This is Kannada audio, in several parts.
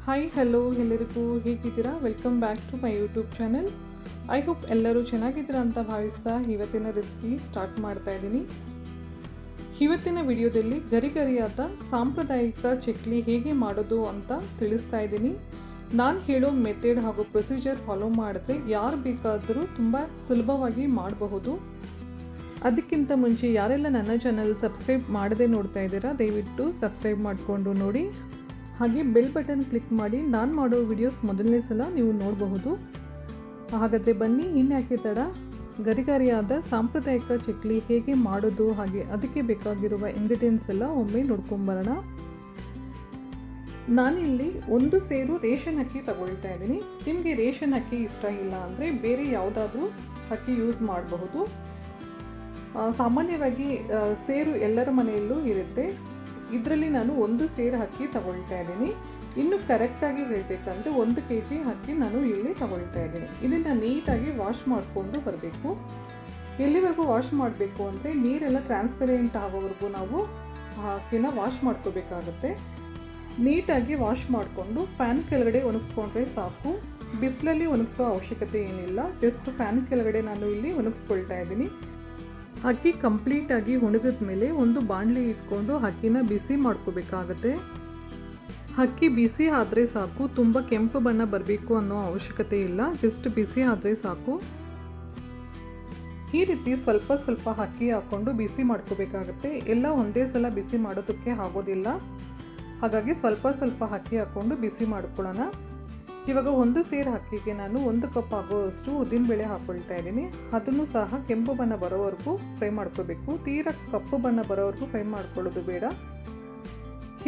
ಹಾಯ್ ಹಲೋ ಎಲ್ಲರಿಗೂ ಹೇಗಿದ್ದೀರಾ? Welcome back to my YouTube channel. I hope ಎಲ್ಲರೂ ಚೆನ್ನಾಗಿದ್ದೀರಾ ಅಂತ ಭಾವಿಸ್ತಾ ಇವತ್ತಿನ ರೆಸಿಪಿ ಸ್ಟಾರ್ಟ್ ಮಾಡ್ತಾ ಇದ್ದೀನಿ. ಇವತ್ತಿನ ವಿಡಿಯೋದಲ್ಲಿ ಗರಿಗರಿಯಾದ ಸಾಂಪ್ರದಾಯಿಕ ಚಕ್ಲಿ ಹೇಗೆ ಮಾಡೋದು ಅಂತ ತಿಳಿಸ್ತಾ ಇದ್ದೀನಿ. ನಾನು ಹೇಳೋ ಮೆಥಡ್ ಹಾಗೂ ಪ್ರೊಸೀಜರ್ ಫಾಲೋ ಮಾಡಿದ್ರೆ ಯಾರು ಬೇಕಾದರೂ ತುಂಬ ಸುಲಭವಾಗಿ ಮಾಡಬಹುದು. ಅದಕ್ಕಿಂತ ಮುಂಚೆ ಯಾರೆಲ್ಲ ನನ್ನ ಚಾನಲ್ ಸಬ್ಸ್ಕ್ರೈಬ್ ಮಾಡದೆ ನೋಡ್ತಾ ಇದ್ದೀರಾ ದಯವಿಟ್ಟು ಸಬ್ಸ್ಕ್ರೈಬ್ ಮಾಡಿಕೊಂಡು ನೋಡಿ, ಹಾಗೆ ಬೆಲ್ ಬಟನ್ ಕ್ಲಿಕ್ ಮಾಡಿ ನಾನು ಮಾಡೋ ವಿಡಿಯೋಸ್ ಮೊದಲನೇ ಸಲ ನೀವು ನೋಡಬಹುದು. ಹಾಗಾದರೆ ಬನ್ನಿ, ಇನ್ಯಾಕೆ ತಡ, ಗರಿಗರಿಯಾದ ಸಾಂಪ್ರದಾಯಿಕ ಚಕ್ಲಿ ಹೇಗೆ ಮಾಡೋದು ಹಾಗೆ ಅದಕ್ಕೆ ಬೇಕಾಗಿರುವ ಇಂಗ್ರೀಡಿಯೆಂಟ್ಸ್ ಎಲ್ಲ ಒಮ್ಮೆ ನೋಡ್ಕೊಂಬರೋಣ. ನಾನಿಲ್ಲಿ 1 ಸೇರು ರೇಷನ್ ಅಕ್ಕಿ ತಗೊಳ್ತಾ ಇದ್ದೀನಿ. ನಿಮಗೆ ರೇಷನ್ ಅಕ್ಕಿ ಇಷ್ಟ ಇಲ್ಲ ಅಂದರೆ ಬೇರೆ ಯಾವುದಾದ್ರೂ ಅಕ್ಕಿ ಯೂಸ್ ಮಾಡಬಹುದು. ಸಾಮಾನ್ಯವಾಗಿ ಸೇರು ಎಲ್ಲರ ಮನೆಯಲ್ಲೂ ಇರುತ್ತೆ. ಇದರಲ್ಲಿ ನಾನು 1 ಸೇರು ಅಕ್ಕಿ ತಗೊಳ್ತಾ ಇದ್ದೀನಿ. ಇನ್ನು ಕರೆಕ್ಟಾಗಿ ಹೇಳಬೇಕಂದ್ರೆ 1 kg ಅಕ್ಕಿ ನಾನು ಇಲ್ಲಿ ತಗೊಳ್ತಾ ಇದ್ದೀನಿ. ಇದನ್ನು ನೀಟಾಗಿ ವಾಶ್ ಮಾಡಿಕೊಂಡು ಬರಬೇಕು. ಎಲ್ಲಿವರೆಗೂ ವಾಶ್ ಮಾಡಬೇಕು ಅಂದರೆ ನೀರೆಲ್ಲ ಟ್ರಾನ್ಸ್ಪರೆಂಟ್ ಆಗೋವರೆಗೂ ನಾವು ಅಕ್ಕಿನ ವಾಶ್ ಮಾಡ್ಕೋಬೇಕಾಗುತ್ತೆ. ನೀಟಾಗಿ ವಾಶ್ ಮಾಡಿಕೊಂಡು ಫ್ಯಾನ್ ಕೆಳಗಡೆ ಒಣಗಿಸ್ಕೊಂಡ್ರೆ ಸಾಕು. ಬಿಸಿಲಲ್ಲಿ ಒಣಗಿಸೋ ಅವಶ್ಯಕತೆ ಏನಿಲ್ಲ, ಜಸ್ಟ್ ಫ್ಯಾನ್ ಕೆಳಗಡೆ ನಾನು ಇಲ್ಲಿ ಒಣಗಿಸ್ಕೊಳ್ತಾ ಇದ್ದೀನಿ. ಅಕ್ಕಿ ಕಂಪ್ಲೀಟಾಗಿ ಒಣಗಿದ ಮೇಲೆ ಒಂದು ಬಾಣಲಿ ಇಟ್ಕೊಂಡು ಅಕ್ಕಿನ ಬಿಸಿ ಮಾಡ್ಕೋಬೇಕಾಗತ್ತೆ. ಅಕ್ಕಿ ಬಿಸಿ ಆದರೆ ಸಾಕು, ತುಂಬ ಕೆಂಪು ಬಣ್ಣ ಬರಬೇಕು ಅನ್ನೋ ಅವಶ್ಯಕತೆ ಇಲ್ಲ, ಜಸ್ಟ್ ಬಿಸಿ ಆದರೆ ಸಾಕು. ಈ ರೀತಿ ಸ್ವಲ್ಪ ಸ್ವಲ್ಪ ಅಕ್ಕಿ ಹಾಕ್ಕೊಂಡು ಬಿಸಿ ಮಾಡ್ಕೋಬೇಕಾಗತ್ತೆ. ಎಲ್ಲ ಒಂದೇ ಸಲ ಬಿಸಿ ಮಾಡೋದಕ್ಕೆ ಆಗೋದಿಲ್ಲ, ಹಾಗಾಗಿ ಸ್ವಲ್ಪ ಸ್ವಲ್ಪ ಅಕ್ಕಿ ಹಾಕ್ಕೊಂಡು ಬಿಸಿ ಮಾಡ್ಕೊಳ್ಳೋಣ. ಇವಾಗ 1 ಸೇರು ಅಕ್ಕಿಗೆ ನಾನು 1 ಕಪ್ ಆಗೋಷ್ಟು ಉದ್ದಿನಬೇಳೆ ಹಾಕ್ಕೊಳ್ತಾ ಇದ್ದೀನಿ. ಅದನ್ನು ಸಹ ಕೆಂಪು ಬಣ್ಣ ಬರೋವರೆಗೂ ಫ್ರೈ ಮಾಡ್ಕೋಬೇಕು. ತೀರಾ ಕಪ್ಪು ಬಣ್ಣ ಬರೋವರೆಗೂ ಫ್ರೈ ಮಾಡ್ಕೊಳ್ಳೋದು ಬೇಡ.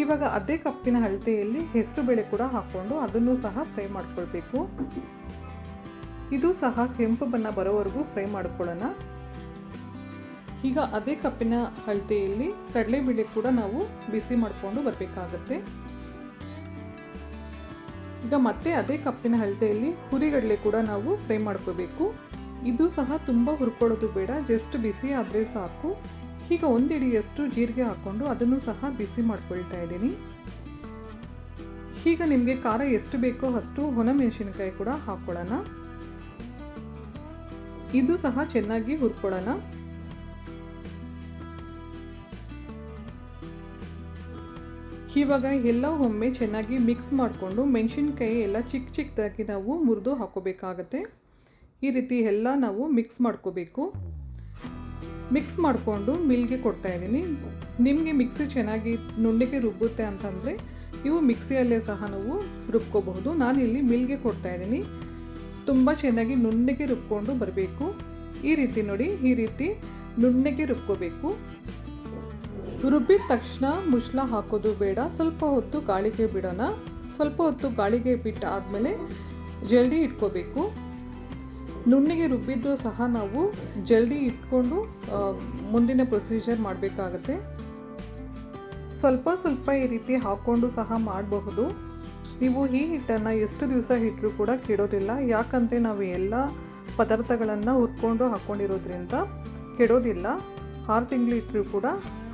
ಇವಾಗ ಅದೇ ಕಪ್ಪಿನ ಅಳತೆಯಲ್ಲಿ ಹೆಸರುಬೇಳೆ ಕೂಡ ಹಾಕ್ಕೊಂಡು ಅದನ್ನು ಸಹ ಫ್ರೈ ಮಾಡ್ಕೊಳ್ಬೇಕು. ಇದು ಸಹ ಕೆಂಪು ಬಣ್ಣ ಬರೋವರೆಗೂ ಫ್ರೈ ಮಾಡ್ಕೊಳ್ಳೋಣ. ಈಗ ಅದೇ ಕಪ್ಪಿನ ಅಳತೆಯಲ್ಲಿ ಕಡಲೆಬೇಳೆ ಕೂಡ ನಾವು ಬಿಸಿ ಮಾಡಿಕೊಂಡು ಬರಬೇಕಾಗತ್ತೆ. ಈಗ ಮತ್ತೆ ಅದೇ ಕಪ್ಪಿನ ಅಳತೆಯಲ್ಲಿ ಹುರಿಗಡಲೆ ಕೂಡ ನಾವು ಫ್ರೈ ಮಾಡ್ಕೋಬೇಕು. ಇದು ಸಹ ತುಂಬ ಹುರ್ಕೊಳ್ಳೋದು ಬೇಡ, ಜಸ್ಟ್ ಬಿಸಿ ಆದರೆ ಸಾಕು. ಈಗ 1 ಹಿಡಿಯಷ್ಟು ಜೀರಿಗೆ ಹಾಕ್ಕೊಂಡು ಅದನ್ನು ಸಹ ಬಿಸಿ ಮಾಡ್ಕೊಳ್ತಾ ಇದ್ದೀನಿ. ಈಗ ನಿಮಗೆ ಖಾರ ಎಷ್ಟು ಬೇಕೋ ಅಷ್ಟು ಒಣಮೆಣಸಿನಕಾಯಿ ಕೂಡ ಹಾಕ್ಕೊಳ್ಳೋಣ. ಇದು ಸಹ ಚೆನ್ನಾಗಿ ಹುರ್ಕೊಳ್ಳೋಣ. ಇವಾಗ ಎಲ್ಲ ಒಮ್ಮೆ ಚೆನ್ನಾಗಿ ಮಿಕ್ಸ್ ಮಾಡಿಕೊಂಡು ಮೆಣಸಿನ್ಕಾಯಿ ಎಲ್ಲ ಚಿಕ್ಕ ಚಿಕ್ಕದಾಗಿ ನಾವು ಮುರಿದು ಹಾಕೋಬೇಕಾಗತ್ತೆ. ಈ ರೀತಿ ಎಲ್ಲ ನಾವು ಮಿಕ್ಸ್ ಮಾಡ್ಕೋಬೇಕು. ಮಿಕ್ಸ್ ಮಾಡಿಕೊಂಡು ಮಿಲ್ಗೆ ಕೊಡ್ತಾ ಇದ್ದೀನಿ. ನಿಮಗೆ ಮಿಕ್ಸಿ ಚೆನ್ನಾಗಿ ನುಣ್ಣಗೆ ರುಬ್ಬುತ್ತೆ ಅಂತಂದರೆ ನೀವು ಮಿಕ್ಸಿಯಲ್ಲೇ ಸಹ ನಾವು ರುಬ್ಕೋಬಹುದು. ನಾನಿಲ್ಲಿ ಮಿಲ್ಗೆ ಕೊಡ್ತಾ ಇದ್ದೀನಿ. ತುಂಬ ಚೆನ್ನಾಗಿ ನುಣ್ಣಗೆ ರುಬ್ಕೊಂಡು ಬರಬೇಕು. ಈ ರೀತಿ ನೋಡಿ, ಈ ರೀತಿ ನುಣ್ಣಗೆ ರುಬ್ಕೋಬೇಕು. ರುಬ್ಬಿದ ತಕ್ಷಣ ಮುಚ್ಚಳ ಹಾಕೋದು ಬೇಡ, ಸ್ವಲ್ಪ ಹೊತ್ತು ಗಾಳಿಗೆ ಬಿಡೋಣ. ಸ್ವಲ್ಪ ಹೊತ್ತು ಗಾಳಿಗೆ ಬಿಟ್ಟಾದಮೇಲೆ ಜಲ್ದಿ ಇಟ್ಕೋಬೇಕು. ನುಣ್ಣಿಗೆ ರುಬ್ಬಿದ್ದು ಸಹ ನಾವು ಜಲ್ದಿ ಇಟ್ಕೊಂಡು ಮುಂದಿನ ಪ್ರೊಸೀಜರ್ ಮಾಡಬೇಕಾಗತ್ತೆ. ಸ್ವಲ್ಪ ಸ್ವಲ್ಪ ಈ ರೀತಿ ಹಾಕ್ಕೊಂಡು ಸಹ ಮಾಡಬಹುದು. ನೀವು ಈ ಹಿಟ್ಟನ್ನು ಎಷ್ಟು ದಿವಸ ಇಟ್ಟರೂ ಕೂಡ ಕೆಡೋದಿಲ್ಲ, ಯಾಕಂದರೆ ನಾವು ಎಲ್ಲ ಪದಾರ್ಥಗಳನ್ನು ಹುರ್ಕೊಂಡು ಹಾಕ್ಕೊಂಡಿರೋದ್ರಿಂದ ಕೆಡೋದಿಲ್ಲ. 6 ತಿಂಗಳು ಇಟ್ಟರೂ ಕೂಡ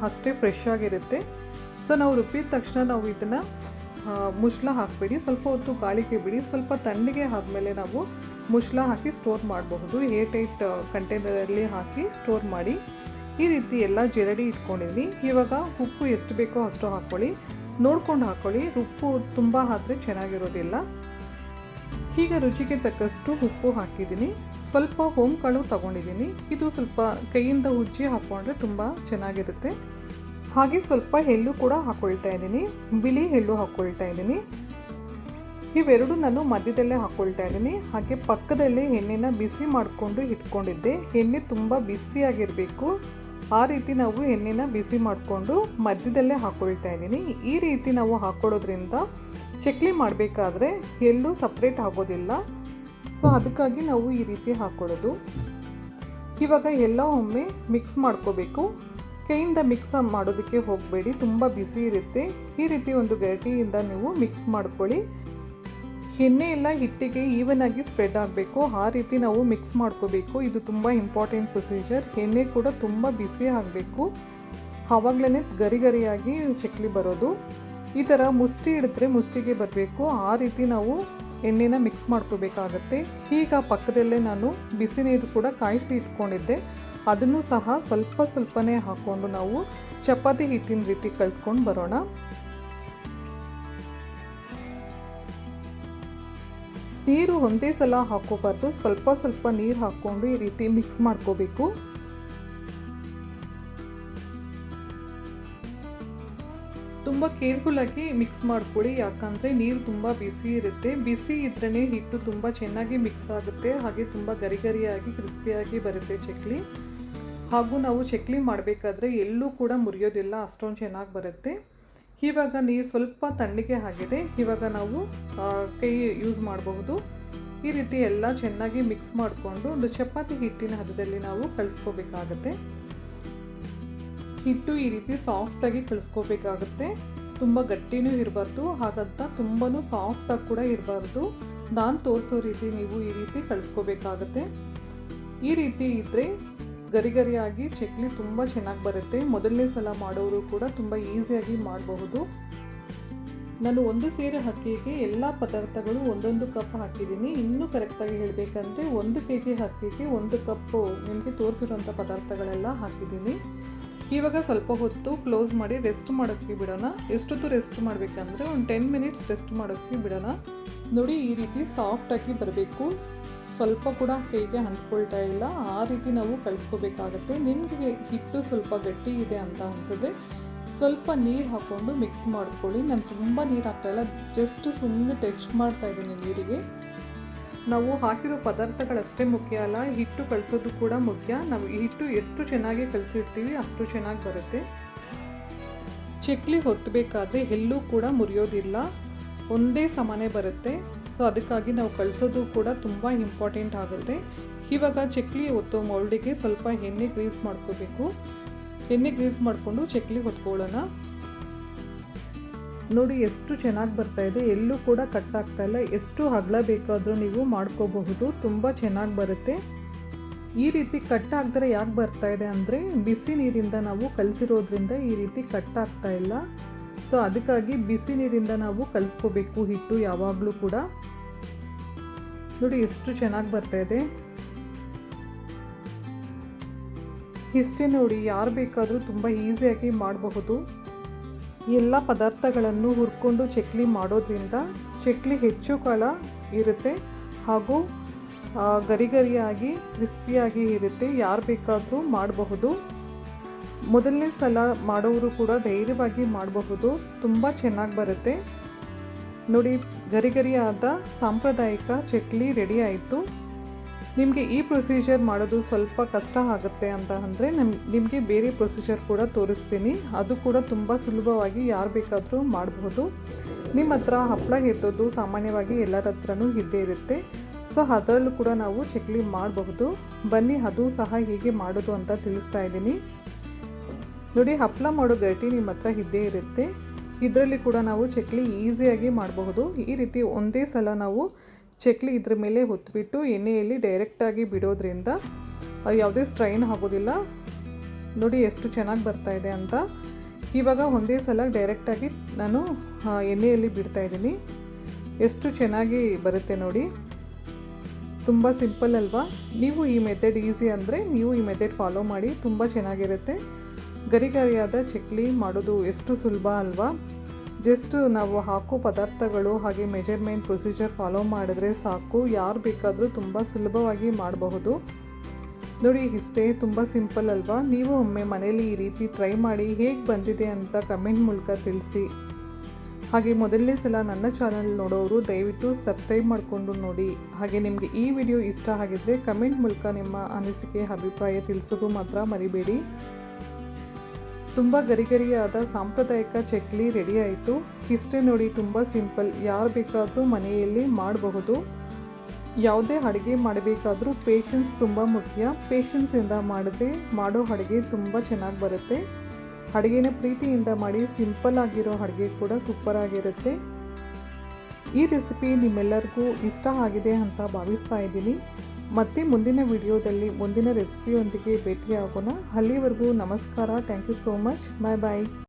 ಅಷ್ಟೇ ಫ್ರೆಶ್ ಆಗಿರುತ್ತೆ. ಸೊ ನಾವು ರುಬ್ಬಿದ ತಕ್ಷಣ ನಾವು ಇದನ್ನು ಮುಚ್ಚಳ ಹಾಕಬೇಡಿ, ಸ್ವಲ್ಪ ಹೊತ್ತು ಗಾಳಿಗೆ ಬಿಡಿ. ಸ್ವಲ್ಪ ತಣ್ಣಗೆ ಆದಮೇಲೆ ನಾವು ಮುಚ್ಚಳ ಹಾಕಿ ಸ್ಟೋರ್ ಮಾಡಬಹುದು. ಏರ್ ಟೈಟ್ ಕಂಟೈನರಲ್ಲಿ ಹಾಕಿ ಸ್ಟೋರ್ ಮಾಡಿ. ಈ ರೀತಿ ಎಲ್ಲ ಜರಡಿ ಇಟ್ಕೊಂಡಿದ್ದೀನಿ. ಇವಾಗ ಉಪ್ಪು ಎಷ್ಟು ಬೇಕೋ ಅಷ್ಟು ಹಾಕ್ಕೊಳ್ಳಿ, ನೋಡ್ಕೊಂಡು ಹಾಕ್ಕೊಳ್ಳಿ. ಉಪ್ಪು ತುಂಬ ಆದರೆ ಚೆನ್ನಾಗಿರೋದಿಲ್ಲ. ಈಗ ರುಚಿಗೆ ತಕ್ಕಷ್ಟು ಉಪ್ಪು ಹಾಕಿದ್ದೀನಿ. ಸ್ವಲ್ಪ ಓಂಕಾಳು ತಗೊಂಡಿದ್ದೀನಿ. ಇದು ಸ್ವಲ್ಪ ಕೈಯಿಂದ ಉಜ್ಜಿ ಹಾಕ್ಕೊಂಡ್ರೆ ತುಂಬ ಚೆನ್ನಾಗಿರುತ್ತೆ. ಹಾಗೆ ಸ್ವಲ್ಪ ಎಳ್ಳು ಕೂಡ ಹಾಕ್ಕೊಳ್ತಾ ಇದ್ದೀನಿ, ಬಿಳಿ ಎಳ್ಳು ಹಾಕ್ಕೊಳ್ತಾ ಇದ್ದೀನಿ. ಇವೆರಡು ನಾನು ಮಧ್ಯದಲ್ಲೇ ಹಾಕ್ಕೊಳ್ತಾ ಇದ್ದೀನಿ. ಹಾಗೆ ಪಕ್ಕದಲ್ಲೇ ಎಣ್ಣೆನ ಬಿಸಿ ಮಾಡಿಕೊಂಡು ಇಟ್ಕೊಂಡಿದ್ದೆ. ಎಣ್ಣೆ ತುಂಬ ಬಿಸಿಯಾಗಿರಬೇಕು, ಆ ರೀತಿ ನಾವು ಎಣ್ಣೆನ ಬಿಸಿ ಮಾಡಿಕೊಂಡು ಮಧ್ಯದಲ್ಲೇ ಹಾಕ್ಕೊಳ್ತಾ ಇದ್ದೀನಿ. ಈ ರೀತಿ ನಾವು ಹಾಕ್ಕೊಳ್ಳೋದ್ರಿಂದ ಚಕ್ಲಿ ಮಾಡಬೇಕಾದ್ರೆ ಎಳ್ಳು ಸಪ್ರೇಟ್ ಆಗೋದಿಲ್ಲ. ಸೊ ಅದಕ್ಕಾಗಿ ನಾವು ಈ ರೀತಿ ಹಾಕ್ಕೊಳ್ಳೋದು. ಇವಾಗ ಎಲ್ಲ ಒಮ್ಮೆ ಮಿಕ್ಸ್ ಮಾಡ್ಕೋಬೇಕು. ಕೈಯಿಂದ ಮಿಕ್ಸ್ ಮಾಡೋದಕ್ಕೆ ಹೋಗಬೇಡಿ, ತುಂಬ ಬಿಸಿ ಇರುತ್ತೆ. ಈ ರೀತಿ ಒಂದು ಗರಿಟೆಯಿಂದ ನೀವು ಮಿಕ್ಸ್ ಮಾಡ್ಕೊಳ್ಳಿ. ಎಣ್ಣೆ ಎಲ್ಲ ಹಿಟ್ಟಿಗೆ ಈವನ್ ಆಗಿ ಸ್ಪ್ರೆಡ್ ಆಗಬೇಕು, ಆ ರೀತಿ ನಾವು ಮಿಕ್ಸ್ ಮಾಡ್ಕೋಬೇಕು. ಇದು ತುಂಬ ಇಂಪಾರ್ಟೆಂಟ್ ಪ್ರೊಸೀಜರ್. ಎಣ್ಣೆ ಕೂಡ ತುಂಬ ಬಿಸಿ ಆಗಬೇಕು, ಆವಾಗಲೇ ಗರಿ ಗರಿಯಾಗಿ ಚಕ್ಲಿ ಬರೋದು. ಈ ಥರ ಮುಷ್ಟಿ ಹಿಡಿದ್ರೆ ಮುಷ್ಟಿಗೆ ಬರಬೇಕು, ಆ ರೀತಿ ನಾವು ಎಣ್ಣೆನ ಮಿಕ್ಸ್ ಮಾಡ್ಕೋಬೇಕಾಗತ್ತೆ. ಈಗ ಪಕ್ಕದಲ್ಲೇ ನಾನು ಬಿಸಿ ನೀರು ಕೂಡ ಕಾಯಿಸಿ ಇಟ್ಕೊಂಡಿದ್ದೆ, ಅದನ್ನು ಸಹ ಸ್ವಲ್ಪ ಸ್ವಲ್ಪನೇ ಹಾಕ್ಕೊಂಡು ನಾವು ಚಪಾತಿ ಹಿಟ್ಟಿನ ರೀತಿ ಕಲಿಸ್ಕೊಂಡು ಬರೋಣ. ನೀರು ಒಂದೇ ಸಲ ಹಾಕೋಬಾರ್ದು, ಸ್ವಲ್ಪ ಸ್ವಲ್ಪ ನೀರು ಹಾಕ್ಕೊಂಡು ಈ ರೀತಿ ಮಿಕ್ಸ್ ಮಾಡ್ಕೋಬೇಕು. ತುಂಬ ಕೇರ್ಫುಲ್ಲಾಗಿ ಮಿಕ್ಸ್ ಮಾಡ್ಕೊಳ್ಳಿ, ಯಾಕಂದರೆ ನೀರು ತುಂಬ ಬಿಸಿ ಇರುತ್ತೆ. ಬಿಸಿ ಇದ್ರೇ ಹಿಟ್ಟು ತುಂಬ ಚೆನ್ನಾಗಿ ಮಿಕ್ಸ್ ಆಗುತ್ತೆ, ಹಾಗೆ ತುಂಬ ಗರಿಗರಿಯಾಗಿ ಕ್ರಿಸ್ಪಿಯಾಗಿ ಬರುತ್ತೆ ಚಕ್ಲಿ. ಹಾಗೂ ನಾವು ಚಕ್ಲಿ ಮಾಡಬೇಕಾದ್ರೆ ಎಲ್ಲೂ ಕೂಡ ಮುರಿಯೋದಿಲ್ಲ, ಅಷ್ಟೊಂದು ಚೆನ್ನಾಗಿ ಬರುತ್ತೆ. ಇವಾಗ ನೀರು ಸ್ವಲ್ಪ ತಣ್ಣಗೆ ಆಗಿದೆ, ಇವಾಗ ನಾವು ಕೈ ಯೂಸ್ ಮಾಡಬಹುದು. ಈ ರೀತಿ ಎಲ್ಲ ಚೆನ್ನಾಗಿ ಮಿಕ್ಸ್ ಮಾಡಿಕೊಂಡು ಒಂದು ಚಪಾತಿ ಹಿಟ್ಟಿನ ಹದದಲ್ಲಿ ನಾವು ಕಲಿಸ್ಕೋಬೇಕಾಗತ್ತೆ. ಹಿಟ್ಟು ಈ ರೀತಿ ಸಾಫ್ಟಾಗಿ ಕಲಿಸ್ಕೋಬೇಕಾಗುತ್ತೆ, ತುಂಬ ಗಟ್ಟಿನೂ ಇರಬಾರ್ದು, ಹಾಗಂತ ತುಂಬಾ ಸಾಫ್ಟಾಗಿ ಕೂಡ ಇರಬಾರ್ದು. ನಾನು ತೋರಿಸೋ ರೀತಿ ನೀವು ಈ ರೀತಿ ಕಲಿಸ್ಕೋಬೇಕಾಗತ್ತೆ. ಈ ರೀತಿ ಇದ್ದರೆ ಗರಿಗರಿಯಾಗಿ ಚಕ್ಲಿ ತುಂಬ ಚೆನ್ನಾಗಿ ಬರುತ್ತೆ. ಮೊದಲನೇ ಸಲ ಮಾಡೋರು ಕೂಡ ತುಂಬ ಈಸಿಯಾಗಿ ಮಾಡಬಹುದು. ನಾನು 1 ಸೇರು ಅಕ್ಕಿಗೆ ಎಲ್ಲ ಪದಾರ್ಥಗಳು 1 ಕಪ್ ಹಾಕಿದ್ದೀನಿ. ಇನ್ನೂ ಕರೆಕ್ಟಾಗಿ ಹೇಳಬೇಕಂದ್ರೆ 1 kg ಅಕ್ಕಿಗೆ 1 ಕಪ್ಪು ನಿಮಗೆ ತೋರಿಸಿರೋಂಥ ಪದಾರ್ಥಗಳೆಲ್ಲ ಹಾಕಿದ್ದೀನಿ. ಇವಾಗ ಸ್ವಲ್ಪ ಹೊತ್ತು ಕ್ಲೋಸ್ ಮಾಡಿ ರೆಸ್ಟ್ ಮಾಡೋಕ್ಕೆ ಬಿಡೋಣ. ಎಷ್ಟೊತ್ತು ರೆಸ್ಟ್ ಮಾಡಬೇಕಂದ್ರೆ ಒಂದು 10 ಮಿನಿಟ್ಸ್ ರೆಸ್ಟ್ ಮಾಡೋಕ್ಕೆ ಬಿಡೋಣ. ನೋಡಿ, ಈ ರೀತಿ ಸಾಫ್ಟಾಗಿ ಬರಬೇಕು, ಸ್ವಲ್ಪ ಕೂಡ ಕೈಗೆ ಅಂಟ್ಕೊಳ್ತಾ ಇಲ್ಲ, ಆ ರೀತಿ ನಾವು ಕಲಿಸ್ಕೋಬೇಕಾಗತ್ತೆ. ನಿಮಗೆ ಹಿಟ್ಟು ಸ್ವಲ್ಪ ಗಟ್ಟಿ ಇದೆ ಅಂತ ಅನಿಸಿದ್ರೆ ಸ್ವಲ್ಪ ನೀರು ಹಾಕ್ಕೊಂಡು ಮಿಕ್ಸ್ ಮಾಡ್ಕೊಳ್ಳಿ. ನಾನು ತುಂಬ ನೀರು ಹಾಕ್ತಾಯಿಲ್ಲ, ಜಸ್ಟ್ ಸುಮ್ಮನೆ ಟೆಸ್ಟ್ ಮಾಡ್ತಾ ಇದ್ದೀನಿ ನೀರಿಗೆ. ನಾವು ಹಾಕಿರೋ ಪದಾರ್ಥಗಳಷ್ಟೇ ಮುಖ್ಯ ಅಲ್ಲ, ಹಿಟ್ಟು ಕಲಿಸೋದು ಕೂಡ ಮುಖ್ಯ. ನಾವು ಈ ಹಿಟ್ಟು ಎಷ್ಟು ಚೆನ್ನಾಗಿ ಕಲಿಸಿರ್ತೀವಿ ಅಷ್ಟು ಚೆನ್ನಾಗಿ ಬರುತ್ತೆ. ಚಕ್ಲಿ ಹೊತ್ತಬೇಕಾದ್ರೆ ಎಲ್ಲೂ ಕೂಡ ಮುರಿಯೋದಿಲ್ಲ, ಒಂದೇ ಸಮಾನೆ ಬರುತ್ತೆ. ಸೊ ಅದಕ್ಕಾಗಿ ನಾವು ಕಲಿಸೋದು ಕೂಡ ತುಂಬ ಇಂಪಾರ್ಟೆಂಟ್ ಆಗುತ್ತೆ. ಇವಾಗ ಚಕ್ಲಿ ಹೊತ್ತೋ ಮೌಲ್ಡಿಗೆ ಸ್ವಲ್ಪ ಎಣ್ಣೆ ಗ್ರೀಸ್ ಮಾಡ್ಕೋಬೇಕು. ಎಣ್ಣೆ ಗ್ರೀಸ್ ಮಾಡಿಕೊಂಡು ಚಕ್ಲಿ ಹೊತ್ಕೊಳ್ಳೋಣ. ನೋಡಿ ಎಷ್ಟು ಚೆನ್ನಾಗಿ ಬರ್ತಾ ಇದೆ, ಎಲ್ಲೂ ಕೂಡ ಕಟ್ ಆಗ್ತಾ ಇಲ್ಲ. ಎಷ್ಟು ಅಗಲ ಬೇಕಾದರೂ ನೀವು ಮಾಡ್ಕೋಬಹುದು, ತುಂಬ ಚೆನ್ನಾಗಿ ಬರುತ್ತೆ. ಈ ರೀತಿ ಕಟ್ ಆಗದ್ರೆ ಯಾಕೆ ಬರ್ತಾ ಇದೆ ಅಂದರೆ ಬಿಸಿ ನೀರಿಂದ ನಾವು ಕಲಸಿರೋದ್ರಿಂದ ಈ ರೀತಿ ಕಟ್ ಆಗ್ತಾ ಇಲ್ಲ. ಸೊ ಅದಕ್ಕಾಗಿ ಬಿಸಿ ನೀರಿಂದ ನಾವು ಕಲಿಸ್ಕೋಬೇಕು ಹಿಟ್ಟು ಯಾವಾಗಲೂ ಕೂಡ. ನೋಡಿ ಎಷ್ಟು ಚೆನ್ನಾಗಿ ಬರ್ತಾ ಇದೆ. ಇಷ್ಟೇ ನೋಡಿ, ಯಾರು ಬೇಕಾದರೂ ತುಂಬ ಈಸಿಯಾಗಿ ಮಾಡಬಹುದು. ಎಲ್ಲ ಪದಾರ್ಥಗಳನ್ನು ಹುರ್ಕೊಂಡು ಚಕ್ಲಿ ಮಾಡೋದ್ರಿಂದ ಚಕ್ಲಿ ಹೆಚ್ಚು ಕಾಲ ಇರುತ್ತೆ ಹಾಗೂ ಗರಿಗರಿಯಾಗಿ ಕ್ರಿಸ್ಪಿಯಾಗಿ ಇರುತ್ತೆ. ಯಾರು ಬೇಕಾದರೂ ಮಾಡಬಹುದು. ಮೊದಲನೇ ಸಲ ಮಾಡೋರು ಕೂಡ ಧೈರ್ಯವಾಗಿ ಮಾಡಬಹುದು, ತುಂಬ ಚೆನ್ನಾಗಿ ಬರುತ್ತೆ. ನೋಡಿ, ಗರಿಗರಿಯಾದ ಸಾಂಪ್ರದಾಯಿಕ ಚಕ್ಲಿ ರೆಡಿ ಆಯಿತು. ನಿಮಗೆ ಈ ಪ್ರೊಸೀಜರ್ ಮಾಡೋದು ಸ್ವಲ್ಪ ಕಷ್ಟ ಆಗುತ್ತೆ ಅಂತ ಅಂದರೆ ನಿಮಗೆ ಬೇರೆ ಪ್ರೊಸೀಜರ್ ಕೂಡ ತೋರಿಸ್ತೀನಿ, ಅದು ಕೂಡ ತುಂಬ ಸುಲಭವಾಗಿ ಯಾರು ಬೇಕಾದರೂ ಮಾಡಬಹುದು. ನಿಮ್ಮ ಹತ್ರ ಹಪ್ಪಳ ಎತ್ತೋದು ಸಾಮಾನ್ಯವಾಗಿ ಎಲ್ಲರ ಹತ್ರನೂ ಇದ್ದೇ ಇರುತ್ತೆ. ಸೊ ಅದರಲ್ಲೂ ಕೂಡ ನಾವು ಚಕ್ಲಿ ಮಾಡಬಹುದು. ಬನ್ನಿ, ಅದು ಸಹ ಹೇಗೆ ಮಾಡೋದು ಅಂತ ತಿಳಿಸ್ತಾ ಇದ್ದೀನಿ. ನೋಡಿ, ಹಪ್ಪಳ ಮಾಡೋ ಗರಿಟೆ ನಿಮ್ಮ ಹತ್ರ ಇದ್ದೇ ಇರುತ್ತೆ, ಇದರಲ್ಲಿ ಕೂಡ ನಾವು ಚಕ್ಲಿ ಈಸಿಯಾಗಿ ಮಾಡಬಹುದು. ಈ ರೀತಿ ಒಂದೇ ಸಲ ನಾವು ಚಕ್ಲಿ ಇದ್ರ ಮೇಲೆ ಹೊತ್ಬಿಟ್ಟು ಎಣ್ಣೆಯಲ್ಲಿ ಡೈರೆಕ್ಟಾಗಿ ಬಿಡೋದ್ರಿಂದ ಯಾವುದೇ ಸ್ಟ್ರೈನ್ ಆಗೋದಿಲ್ಲ. ನೋಡಿ ಎಷ್ಟು ಚೆನ್ನಾಗಿ ಬರ್ತಾ ಇದೆ ಅಂತ. ಇವಾಗ ಒಂದೇ ಸಲ ಡೈರೆಕ್ಟಾಗಿ ನಾನು ಎಣ್ಣೆಯಲ್ಲಿ ಬಿಡ್ತಾ ಇದ್ದೀನಿ. ಎಷ್ಟು ಚೆನ್ನಾಗಿ ಬರುತ್ತೆ ನೋಡಿ, ತುಂಬ ಸಿಂಪಲ್ ಅಲ್ವಾ? ನೀವು ಈ ಮೆಥಡ್ ಈಸಿ ಅಂದರೆ ನೀವು ಈ ಮೆಥಡ್ ಫಾಲೋ ಮಾಡಿ, ತುಂಬ ಚೆನ್ನಾಗಿರುತ್ತೆ. ಗರಿಗರಿಯಾದ ಚಕ್ಲಿ ಮಾಡೋದು ಎಷ್ಟು ಸುಲಭ ಅಲ್ವಾ? ಜಸ್ಟ್ ನಾವು ಹಾಕೋ ಪದಾರ್ಥಗಳು ಹಾಗೆ ಮೆಜರ್ಮೆಂಟ್ ಪ್ರೊಸೀಜರ್ ಫಾಲೋ ಮಾಡಿದ್ರೆ ಸಾಕು, ಯಾರು ಬೇಕಾದರೂ ತುಂಬ ಸುಲಭವಾಗಿ ಮಾಡಬಹುದು. ನೋಡಿ, ಇಷ್ಟೇ, ತುಂಬ ಸಿಂಪಲ್ ಅಲ್ವಾ? ನೀವು ಒಮ್ಮೆ ಮನೇಲಿ ಈ ರೀತಿ ಟ್ರೈ ಮಾಡಿ ಹೇಗೆ ಬಂದಿದೆ ಅಂತ ಕಮೆಂಟ್ ಮೂಲಕ ತಿಳಿಸಿ. ಹಾಗೆ ಮೊದಲನೇ ಸಲ ನನ್ನ ಚಾನಲ್ ನೋಡೋರು ದಯವಿಟ್ಟು ಸಬ್ಸ್ಕ್ರೈಬ್ ಮಾಡಿಕೊಂಡು ನೋಡಿ. ಹಾಗೆ ನಿಮಗೆ ಈ ವಿಡಿಯೋ ಇಷ್ಟ ಆಗಿದ್ದರೆ ಕಮೆಂಟ್ ಮೂಲಕ ನಿಮ್ಮ ಅನಿಸಿಕೆ ಅಭಿಪ್ರಾಯ ತಿಳಿಸೋದು ಮಾತ್ರ ಮರಿಬೇಡಿ. ತುಂಬ ಗರಿಗರಿಯಾದ ಸಾಂಪ್ರದಾಯಿಕ ಚಕ್ಲಿ ರೆಡಿ ಆಯಿತು. ಇಷ್ಟೇ ನೋಡಿ, ತುಂಬ ಸಿಂಪಲ್, ಯಾರು ಬೇಕಾದರೂ ಮನೆಯಲ್ಲಿ ಮಾಡಬಹುದು. ಯಾವುದೇ ಅಡುಗೆ ಮಾಡಬೇಕಾದ್ರೂ ಪೇಷನ್ಸ್ ತುಂಬ ಮುಖ್ಯ. ಪೇಷನ್ಸಿಂದ ಮಾಡಿದ್ರೆ ಮಾಡೋ ಅಡುಗೆ ತುಂಬ ಚೆನ್ನಾಗಿ ಬರುತ್ತೆ. ಅಡುಗೆನ ಪ್ರೀತಿಯಿಂದ ಮಾಡಿ, ಸಿಂಪಲ್ ಆಗಿರೋ ಅಡುಗೆ ಕೂಡ ಸೂಪರ್ ಆಗಿರುತ್ತೆ. ಈ ರೆಸಿಪಿ ನಿಮ್ಮೆಲ್ಲರಿಗೂ ಇಷ್ಟ ಆಗಿದೆ ಅಂತ ಭಾವಿಸ್ತಾ ಇದ್ದೀನಿ. ಮತ್ತೆ ಮುಂದಿನ ವಿಡಿಯೋದಲ್ಲಿ ಮುಂದಿನ ರೆಸಿಪಿಯೊಂದಿಗೆ ಭೇಟಿಯಾಗೋಣ. ಅಲ್ಲಿವರೆಗೂ ನಮಸ್ಕಾರ. Thank you so much. Bye bye.